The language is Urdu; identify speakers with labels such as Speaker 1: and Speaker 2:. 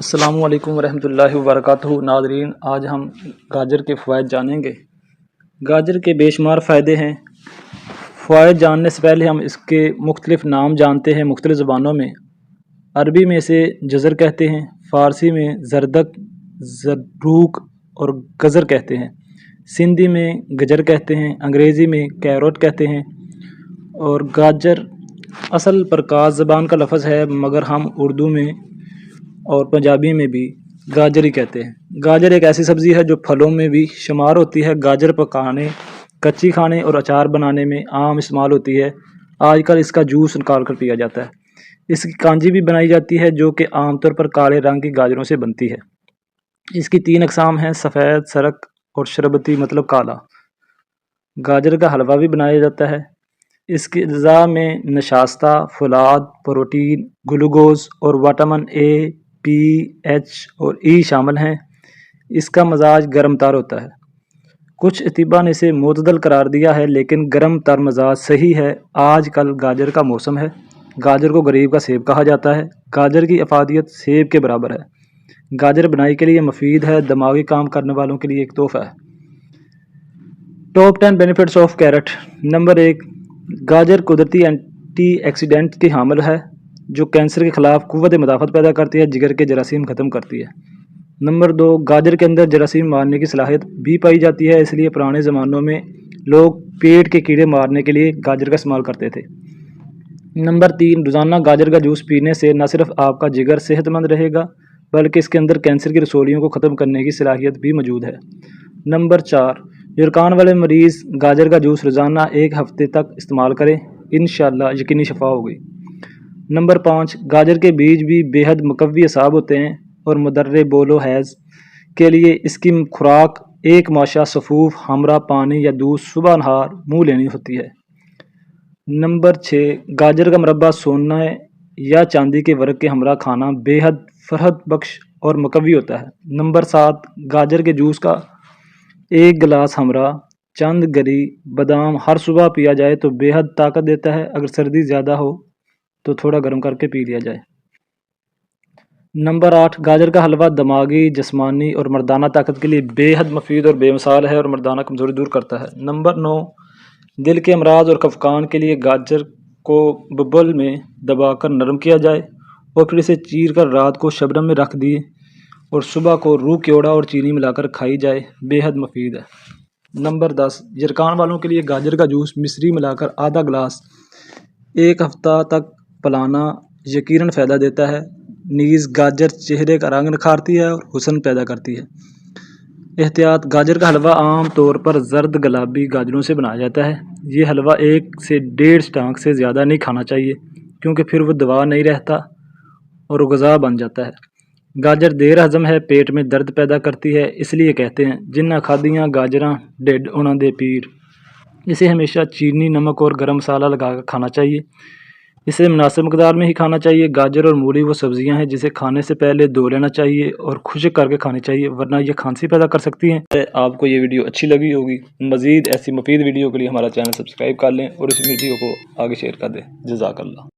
Speaker 1: السلام علیکم ورحمۃ اللہ وبرکاتہ۔ ناظرین، آج ہم گاجر کے فوائد جانیں گے۔ گاجر کے بے شمار فائدے ہیں۔ فوائد جاننے سے پہلے ہم اس کے مختلف نام جانتے ہیں مختلف زبانوں میں۔ عربی میں اسے جزر کہتے ہیں، فارسی میں زردک، زردوک اور گزر کہتے ہیں، سندھی میں گجر کہتے ہیں، انگریزی میں کیروٹ کہتے ہیں، اور گاجر اصل پرکاس زبان کا لفظ ہے، مگر ہم اردو میں اور پنجابی میں بھی گاجر ہی کہتے ہیں۔ گاجر ایک ایسی سبزی ہے جو پھلوں میں بھی شمار ہوتی ہے۔ گاجر پکانے، کچی کھانے اور اچار بنانے میں عام استعمال ہوتی ہے۔ آج کل اس کا جوس نکال کر پیا جاتا ہے۔ اس کی کانجی بھی بنائی جاتی ہے جو کہ عام طور پر کالے رنگ کی گاجروں سے بنتی ہے۔ اس کی 3 اقسام ہیں، سفید، سرخ اور شربتی مطلب کالا۔ گاجر کا حلوہ بھی بنایا جاتا ہے۔ اس کی اجزاء میں نشاستہ، فولاد، پروٹین، گلوکوز اور وٹامن اے، پی، ایچ اور ای شامل ہیں۔ اس کا مزاج گرم تر ہوتا ہے۔ کچھ اطباء نے اسے معتدل قرار دیا ہے، لیکن گرم تر مزاج صحیح ہے۔ آج کل گاجر کا موسم ہے۔ گاجر کو غریب کا سیب کہا جاتا ہے۔ گاجر کی افادیت سیب کے برابر ہے۔ گاجر بنائی کے لیے مفید ہے، دماغی کام کرنے والوں کے لیے ایک تحفہ ہے۔ Top 10 benefits of carrot. نمبر 1، گاجر قدرتی اینٹی آکسیڈنٹ کی حامل ہے جو کینسر کے خلاف قوت مدافعت پیدا کرتی ہے، جگر کے جراثیم ختم کرتی ہے۔ نمبر 2، گاجر کے اندر جراثیم مارنے کی صلاحیت بھی پائی جاتی ہے، اس لیے پرانے زمانوں میں لوگ پیٹ کے کیڑے مارنے کے لیے گاجر کا استعمال کرتے تھے۔ نمبر 3، روزانہ گاجر کا جوس پینے سے نہ صرف آپ کا جگر صحت مند رہے گا، بلکہ اس کے اندر کینسر کی رسولیوں کو ختم کرنے کی صلاحیت بھی موجود ہے۔ نمبر 4، یرقان والے مریض گاجر کا جوس روزانہ 1 ہفتے تک استعمال کریں، انشاءاللہ یقینی شفا ہوگی۔ نمبر 5، گاجر کے بیج بھی بے حد مقوی اعصاب ہوتے ہیں اور مدرے بول و حیض کے لیے اس کی خوراک 1 ماشا سفوف ہمراہ پانی یا دودھ صبح نہار منہ لینی ہوتی ہے۔ نمبر 6، گاجر کا مربع سونے یا چاندی کے ورق کے ہمراہ کھانا بے حد فرحت بخش اور مقوی ہوتا ہے۔ نمبر 7، گاجر کے جوس کا 1 گلاس ہمراہ چند گری بادام ہر صبح پیا جائے تو بے حد طاقت دیتا ہے۔ اگر سردی زیادہ ہو تو تھوڑا گرم کر کے پی لیا جائے۔ نمبر 8، گاجر کا حلوہ دماغی، جسمانی اور مردانہ طاقت کے لیے بے حد مفید اور بے مثال ہے اور مردانہ کمزوری دور کرتا ہے۔ نمبر 9، دل کے امراض اور خفقان کے لیے گاجر کو ببل میں دبا کر نرم کیا جائے اور پھر اسے چیر کر رات کو شبنم میں رکھ دیے اور صبح کو روح کیوڑا اور چینی ملا کر کھائی جائے، بے حد مفید ہے۔ نمبر 10، یرقان والوں کے لیے گاجر کا جوس مصری ملا کر آدھا گلاس 1 ہفتہ تک پلانا یقیناً فائدہ دیتا ہے۔ نیز گاجر چہرے کا رنگ نکھارتی ہے اور حسن پیدا کرتی ہے۔ احتیاط: گاجر کا حلوہ عام طور پر زرد گلابی گاجروں سے بنایا جاتا ہے۔ یہ حلوہ 1 سے 1.5 ٹانک سے زیادہ نہیں کھانا چاہیے، کیونکہ پھر وہ دوا نہیں رہتا اور غذا بن جاتا ہے۔ گاجر دیر ہضم ہے، پیٹ میں درد پیدا کرتی ہے، اس لیے کہتے ہیں جنہ کھادیاں گاجراں ڈھڈ انہاں دے پیڑ۔ اسے ہمیشہ چینی، نمک اور گرم مسالہ لگا کر کھانا چاہیے۔ اسے مناسب مقدار میں ہی کھانا چاہیے۔ گاجر اور مولی وہ سبزیاں ہیں جسے کھانے سے پہلے دھو لینا چاہیے اور خشک کر کے کھانی چاہیے، ورنہ یہ کھانسی پیدا کر سکتی ہیں۔ آپ کو یہ ویڈیو اچھی لگی ہوگی۔ مزید ایسی مفید ویڈیو کے لیے ہمارا چینل سبسکرائب کر لیں اور اس ویڈیو کو آگے شیئر کر دیں۔ جزاک اللہ۔